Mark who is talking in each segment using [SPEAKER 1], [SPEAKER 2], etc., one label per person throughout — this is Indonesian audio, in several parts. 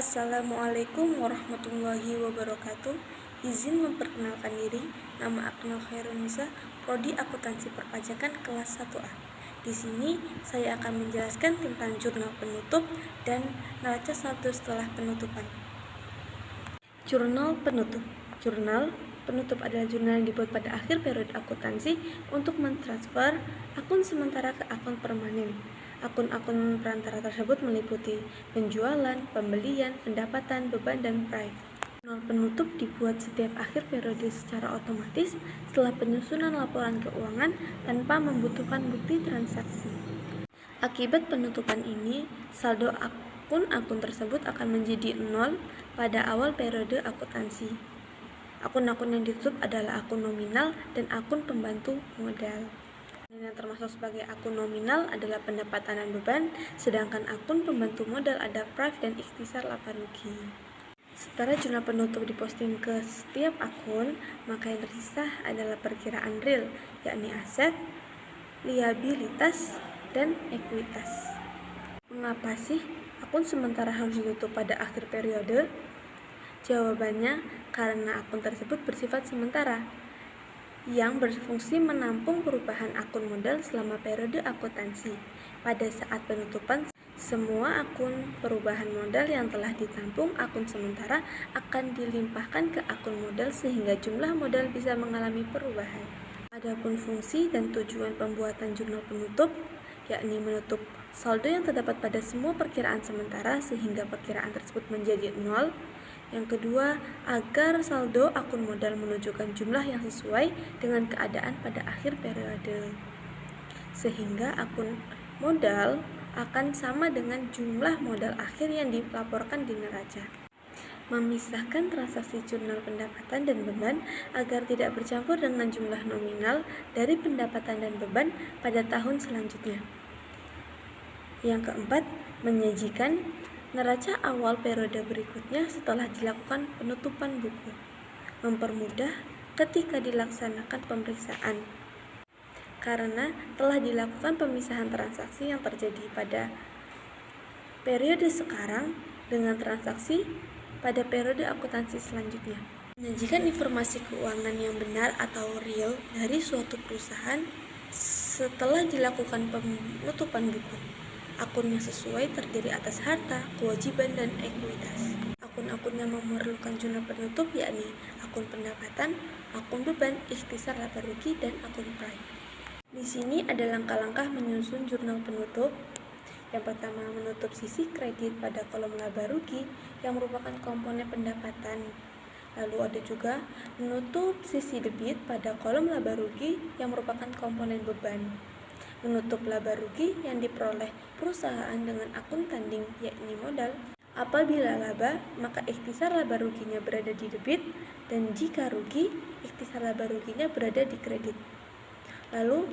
[SPEAKER 1] Assalamualaikum warahmatullahi wabarakatuh. Izin memperkenalkan diri, nama Akmal Khairunisa, Prodi Akuntansi Perpajakan kelas 1A. Di sini saya akan menjelaskan tentang jurnal penutup dan neraca saldo setelah penutupan. Jurnal penutup. Jurnal penutup adalah jurnal yang dibuat pada akhir periode akuntansi untuk mentransfer akun sementara ke akun permanen. Akun-akun perantara tersebut meliputi penjualan, pembelian, pendapatan, beban, dan price. Jurnal penutup dibuat setiap akhir periode secara otomatis setelah penyusunan laporan keuangan tanpa membutuhkan bukti transaksi. Akibat penutupan ini, saldo akun-akun tersebut akan menjadi 0 pada awal periode akuntansi. Akun-akun yang ditutup adalah akun nominal dan akun pembantu modal. Yang termasuk sebagai akun nominal adalah pendapatan dan beban, sedangkan akun pembantu modal ada price dan ikhtisar laba rugi. Setelah jurnal penutup diposting ke setiap akun, maka yang tersisa adalah perkiraan real, yakni aset, liabilitas, dan ekuitas. Mengapa sih akun sementara harus ditutup pada akhir periode? Jawabannya, karena akun tersebut bersifat sementara, yang berfungsi menampung perubahan akun modal selama periode akuntansi. Pada saat penutupan, semua akun perubahan modal yang telah ditampung akun sementara akan dilimpahkan ke akun modal sehingga jumlah modal bisa mengalami perubahan. Adapun fungsi dan tujuan pembuatan jurnal penutup, yakni menutup saldo yang terdapat pada semua perkiraan sementara sehingga perkiraan tersebut menjadi 0. Yang kedua, agar saldo akun modal menunjukkan jumlah yang sesuai dengan keadaan pada akhir periode, sehingga akun modal akan sama dengan jumlah modal akhir yang dilaporkan di neraca. Memisahkan transaksi jurnal pendapatan dan beban agar tidak bercampur dengan jumlah nominal dari pendapatan dan beban pada tahun selanjutnya. Yang keempat, menyajikan neraca awal periode berikutnya setelah dilakukan penutupan buku, mempermudah ketika dilaksanakan pemeriksaan, karena telah dilakukan pemisahan transaksi yang terjadi pada periode sekarang dengan transaksi pada periode akuntansi selanjutnya. Menyajikan informasi keuangan yang benar atau real dari suatu perusahaan setelah dilakukan penutupan buku. Akun yang sesuai terdiri atas harta, kewajiban, dan ekuitas. Akun-akun yang memerlukan jurnal penutup yakni akun pendapatan, akun beban, ikhtisar laba rugi, dan akun price. Di sini ada langkah-langkah menyusun jurnal penutup. Yang pertama, menutup sisi kredit pada kolom laba rugi yang merupakan komponen pendapatan. Lalu ada juga menutup sisi debit pada kolom laba rugi yang merupakan komponen beban. Menutup laba rugi yang diperoleh perusahaan dengan akun tanding yakni modal. Apabila laba, maka ikhtisar laba ruginya berada di debit, dan jika rugi, ikhtisar laba ruginya berada di kredit. Lalu,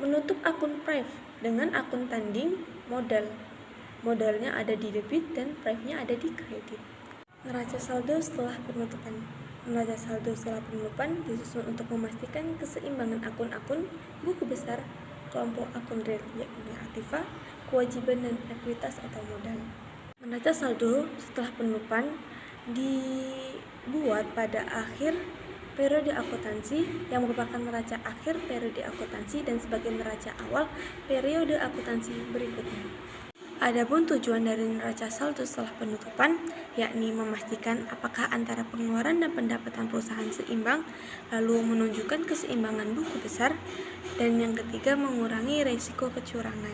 [SPEAKER 1] menutup akun price dengan akun tanding modal. Modalnya ada di debit dan price-nya ada di kredit. Neraca saldo setelah penutupan. Neraca saldo setelah penutupan disusun untuk memastikan keseimbangan akun-akun buku besar kelompok akun real yakni aktiva, kewajiban, dan ekuitas atau modal. Neraca saldo setelah penutupan dibuat pada akhir periode akuntansi yang merupakan neraca akhir periode akuntansi dan sebagai neraca awal periode akuntansi berikutnya. Adapun tujuan dari neraca saldo setelah penutupan yakni memastikan apakah antara pengeluaran dan pendapatan perusahaan seimbang, lalu menunjukkan keseimbangan buku besar, dan yang ketiga mengurangi risiko kecurangan.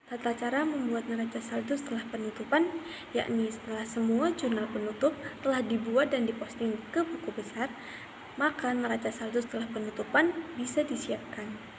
[SPEAKER 1] Tata cara membuat neraca saldo setelah penutupan yakni setelah semua jurnal penutup telah dibuat dan diposting ke buku besar, maka neraca saldo setelah penutupan bisa disiapkan.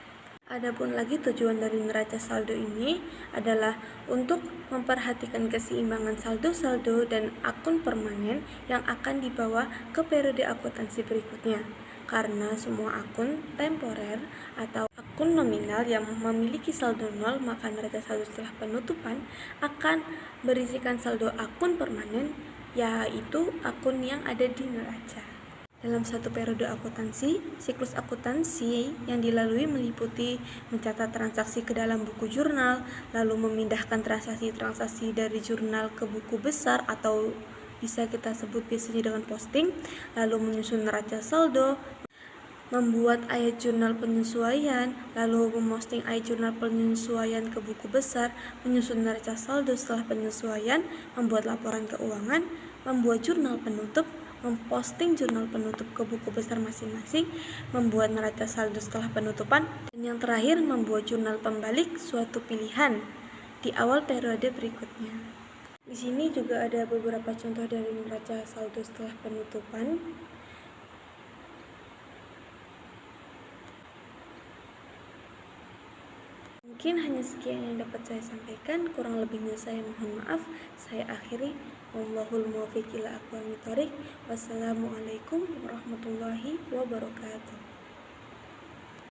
[SPEAKER 1] Adapun lagi tujuan dari neraca saldo ini adalah untuk memperhatikan keseimbangan saldo-saldo dan akun permanen yang akan dibawa ke periode akuntansi berikutnya. Karena semua akun temporer atau akun nominal yang memiliki saldo 0, maka neraca saldo setelah penutupan akan berisikan saldo akun permanen, yaitu akun yang ada di neraca. Dalam satu periode akuntansi, siklus akuntansi yang dilalui meliputi mencatat transaksi ke dalam buku jurnal, lalu memindahkan transaksi-transaksi dari jurnal ke buku besar atau bisa kita sebut biasanya dengan posting, lalu menyusun neraca saldo, membuat ayat jurnal penyesuaian, lalu memosting ayat jurnal penyesuaian ke buku besar, menyusun neraca saldo setelah penyesuaian, membuat laporan keuangan, membuat jurnal penutup, memposting jurnal penutup ke buku besar masing-masing, membuat neraca saldo setelah penutupan, dan yang terakhir membuat jurnal pembalik suatu pilihan di awal periode berikutnya. Di sini juga ada beberapa contoh dari neraca saldo setelah penutupan. Mungkin hanya sekian yang dapat saya sampaikan, kurang lebihnya saya mohon maaf. Saya akhiri. Wallahul muwaffiq ila aqwamit thoriq. Wassalamualaikum warahmatullahi wabarakatuh.